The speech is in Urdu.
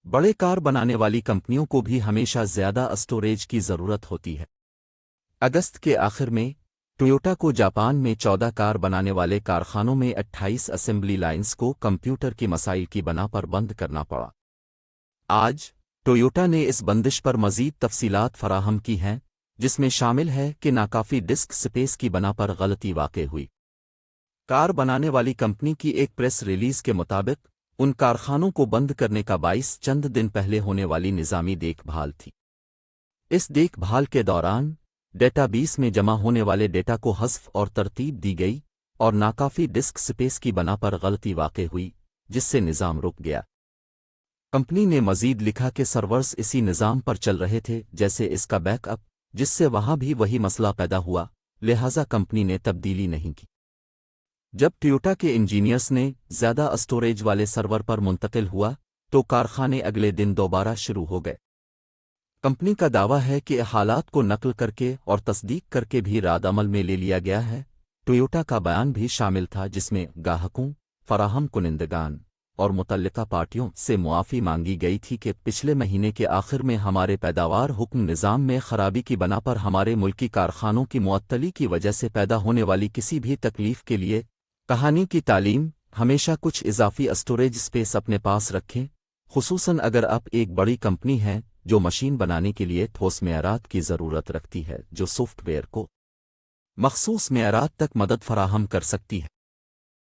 بڑے کار بنانے والی کمپنیوں کو بھی ہمیشہ زیادہ اسٹوریج کی ضرورت ہوتی ہے۔ اگست کے آخر میں ٹویوٹا کو جاپان میں 14 کار بنانے والے کارخانوں میں 28 اسمبلی لائنز کو کمپیوٹر کی مسائل کی بنا پر بند کرنا پڑا۔ آج ٹویوٹا نے اس بندش پر مزید تفصیلات فراہم کی ہیں، جس میں شامل ہے کہ ناکافی ڈسک سپیس کی بنا پر غلطی واقع ہوئی۔ کار بنانے والی کمپنی کی ایک پریس ریلیز کے مطابق ان کارخانوں کو بند کرنے کا باعث چند دن پہلے ہونے والی نظامی دیکھ بھال تھی۔ اس دیکھ بھال کے دوران ڈیٹا بیس میں جمع ہونے والے ڈیٹا کو حذف اور ترتیب دی گئی اور ناکافی ڈسک سپیس کی بنا پر غلطی واقع ہوئی، جس سے نظام رک گیا۔ کمپنی نے مزید لکھا کہ سرورز اسی نظام پر چل رہے تھے جیسے اس کا بیک اپ، جس سے وہاں بھی وہی مسئلہ پیدا ہوا، لہٰذا کمپنی نے تبدیلی نہیں کی۔ جب ٹویوٹا کے انجینئرز نے زیادہ اسٹوریج والے سرور پر منتقل ہوا تو کارخانے اگلے دن دوبارہ شروع ہو گئے۔ کمپنی کا دعویٰ ہے کہ حالات کو نقل کر کے اور تصدیق کر کے بھی رد عمل میں لے لیا گیا ہے۔ ٹویوٹا کا بیان بھی شامل تھا جس میں گاہکوں، فراہم کنندگان اور متعلقہ پارٹیوں سے معافی مانگی گئی تھی کہ پچھلے مہینے کے آخر میں ہمارے پیداوار حکم نظام میں خرابی کی بنا پر ہمارے ملکی کارخانوں کی معطلی کی وجہ سے پیدا ہونے والی کسی بھی تکلیف کے لیے کہانی کی تعلیم ہمیشہ کچھ اضافی اسٹوریج سپیس اپنے پاس رکھیں، خصوصاً اگر آپ ایک بڑی کمپنی ہیں جو مشین بنانے کے لیے ٹھوس معیارات کی ضرورت رکھتی ہے جو سافٹ ویئر کو مخصوص معیارات تک مدد فراہم کر سکتی ہے۔